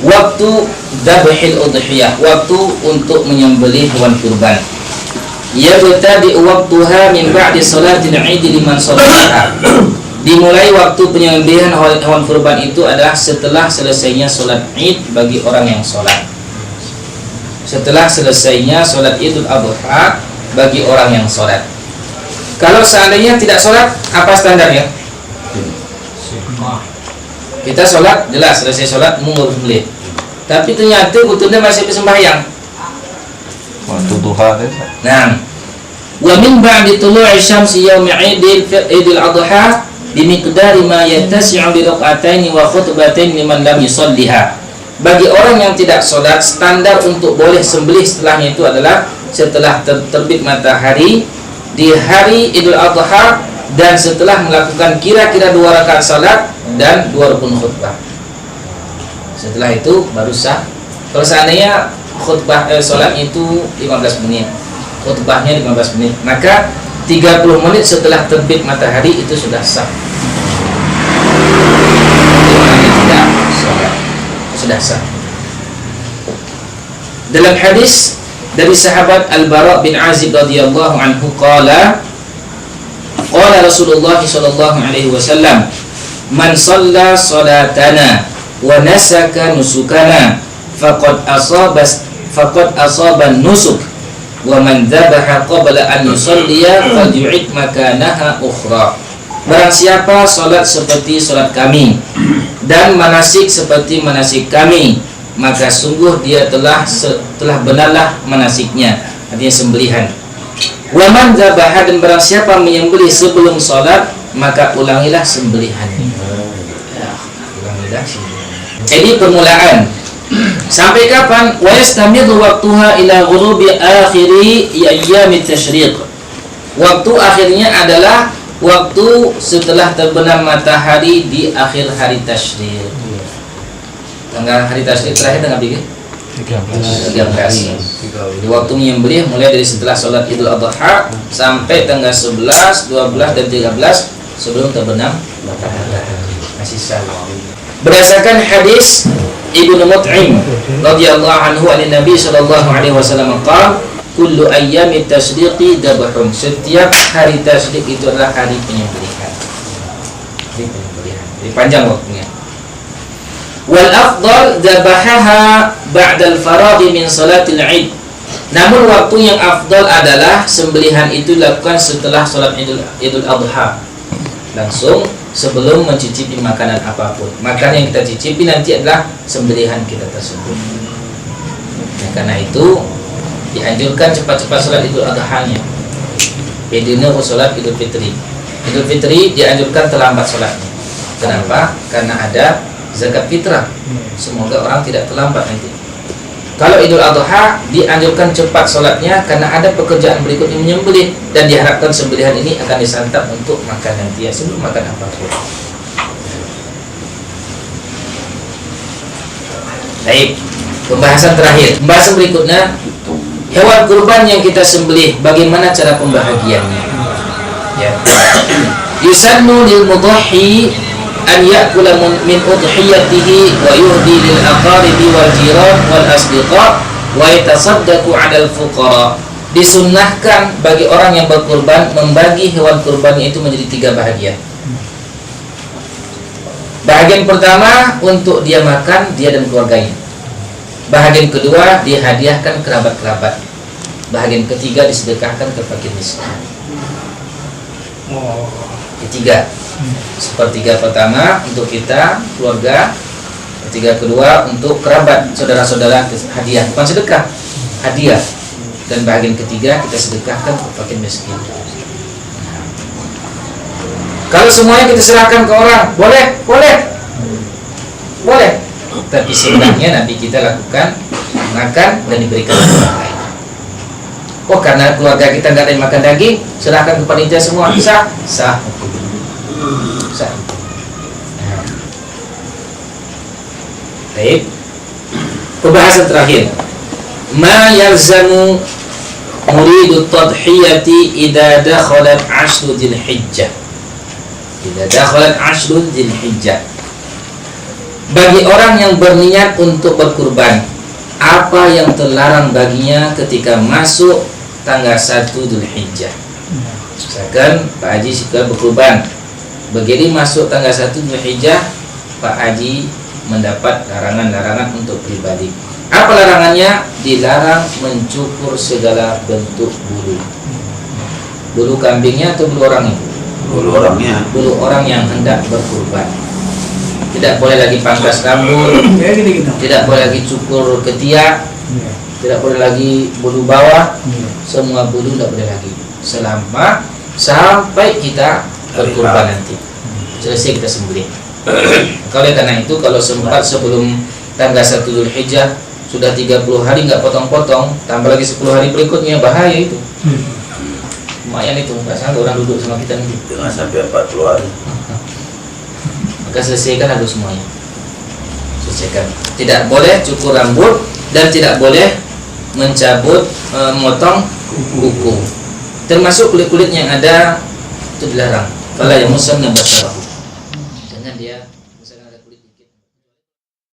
waktu dzabhil udhiyah, waktu untuk menyembelih hewan kurban. Yabtadi waqtuha min ba'di salatil 'id liman sholaha. Dimulai waktu penyembelihan hewan kurban itu adalah setelah selesainya salat Id bagi orang yang salat. Setelah selesainya salat Idul Adha bagi orang yang salat. Kalau seandainya tidak salat, apa standarnya? Kita salat, jelas selesai salat mau sembelih. Tapi ternyata betulnya masih sembahyang. Waktu duha deh. Nah, wa min ba'di tulu'i syamsi yaumi Idul Adha bimiqdari ma yattasi'u bi rak'ataini wa khutbatain liman lam yusalliha. Bagi orang yang tidak salat, standar untuk boleh sembelih setelahnya itu adalah setelah terbit matahari di hari Idul Adha dan setelah melakukan kira-kira 2 rakaat salat dan 2 rukun khutbah. Setelah itu baru sah. Kalau seandainya khutbah salat itu 15 menit, khutbahnya 15 menit, maka 30 menit setelah terbit matahari itu sudah sah. Tidak sudah sah. Dalam hadis dari sahabat Al-Bara bin Azib radhiyallahu anhu qala Rasulullah sallallahu alaihi wasallam, man shalla salatana wa nasaka nusukana faqad asaba nusuk wa man dzabaha qabla an yusalliya falyu'id makanaha ukhra. Barang siapa salat seperti salat kami dan manasik seperti manasik kami, maka sungguh dia telah benarlah manasiknya, artinya sembelihan. Wa man dzabaha, dan barang siapa menyembelih sebelum salat, maka ulangilah sembelihannya. Ulangilah sembelihan. Ini permulaan. Sampai kapan? Wa yastamiru waqtuha ila ghurubi akhiri ayyamit tasyriq. Waktu akhirnya adalah waktu setelah terbenam matahari di akhir hari tasyriq. Tanggal hari tasyriq terakhir tanggal berapa? 13. Di waktu menyembelih mulai dari setelah salat Idul Adha sampai tanggal 11, 12 dan 13 sebelum terbenam matahari. Masih sah. Berdasarkan hadis Ibnu Mut'im radhiyallahu anhu an Nabi sallallahu alaihi wasallam qala kullu ayyamit tasyriqi dabhun. Setiap hari tasyriq itu adalah hari penyembelihan. Jadi panjang waktunya. Wal afdal dzabahaha ba'da al-faraghi min salatil 'id. Namun waktu yang afdal adalah sembelihan itu dilakukan setelah salat Idul Adha. Langsung sebelum mencicipi makanan apapun. Makanan yang kita cicipi nanti adalah sembelihan kita tersebut. Nah, karena itu dianjurkan cepat-cepat salat Idul Adha-nya. Bedanya salat Idul Fitri. Idul Fitri dianjurkan terlambat salatnya. Kenapa? Karena ada zakat fitrah. Semoga orang tidak terlambat nanti. Kalau Idul Adha dianjurkan cepat salatnya karena ada pekerjaan berikutnya menyembelih dan diharapkan sembelihan ini akan disantap untuk makan nanti ya, sebelum makan apapun. Baik, pembahasan terakhir. Pembahasan berikutnya, hewan kurban yang kita sembelih, bagaimana cara pembahagiannya? Ya. Yusannu lil mudahhi an ya'kula min udhiyatihi wa yuhdi lil aqaribi wal jiran wal asdiqa wa yatasaddaqu 'alal fuqara. Disunnahkan bagi orang yang berkurban membagi hewan kurbannya itu menjadi 3 bahagian. Bahagian pertama untuk dia makan, dia dan keluarganya. Bahagian kedua dihadiahkan kerabat-kerabat. Bahagian ketiga disedekahkan ke fakir miskin. Ketiga. Sepertiga pertama untuk kita, keluarga. Ketiga kedua untuk kerabat, saudara-saudara, hadiah, bukan sedekah, hadiah. Dan bagian ketiga kita sedekahkan ke fakir miskin. Kalau semuanya kita serahkan ke orang, boleh. Tapi sebenarnya nanti kita lakukan makan dan diberikan ke orang lain. Oh, karena keluarga kita nggak ada yang makan daging, serahkan ke panitia semua, sah. Baik. Pembahasan terakhir. Ma yalzamu muridu tadhiyati idza dakhalat 'ashru Dzulhijjah. Idza dakhalat 'ashru Dzulhijjah. Bagi orang yang berniat untuk berkurban, apa yang terlarang baginya ketika masuk tanggal 1 Dzulhijjah? Misalkan Pak Haji suka berkurban, begitu masuk tanggal 1 Dzulhijjah, Pak Haji mendapat larangan-larangan untuk pribadi. Apa larangannya? Dilarang mencukur segala bentuk bulu. Bulu kambingnya atau bulu orangnya? Bulu orangnya. Bulu orang yang hendak berkurban. Tidak boleh lagi pangkas rambut, tidak boleh lagi cukur ketiak, tidak boleh lagi bulu bawah, semua bulu tidak boleh lagi sampai kita berkurban nanti. Selesai kita sembelih. Oleh karena itu, kalau sempat sebelum tanggal 1 Dzulhijjah sudah 30 hari nggak potong-potong, tambah lagi 10 hari berikutnya, bahaya itu. Lumayan itu, nggak sanggup orang duduk sama kita nanti. Jangan sampai 40 hari. Maka selesaikan harus semuanya. Selesaikan. Tidak boleh cukur rambut dan tidak boleh mencabut, memotong kuku. Termasuk kulit-kulit yang ada itu dilarang. Kalau yang muslim dan basarah.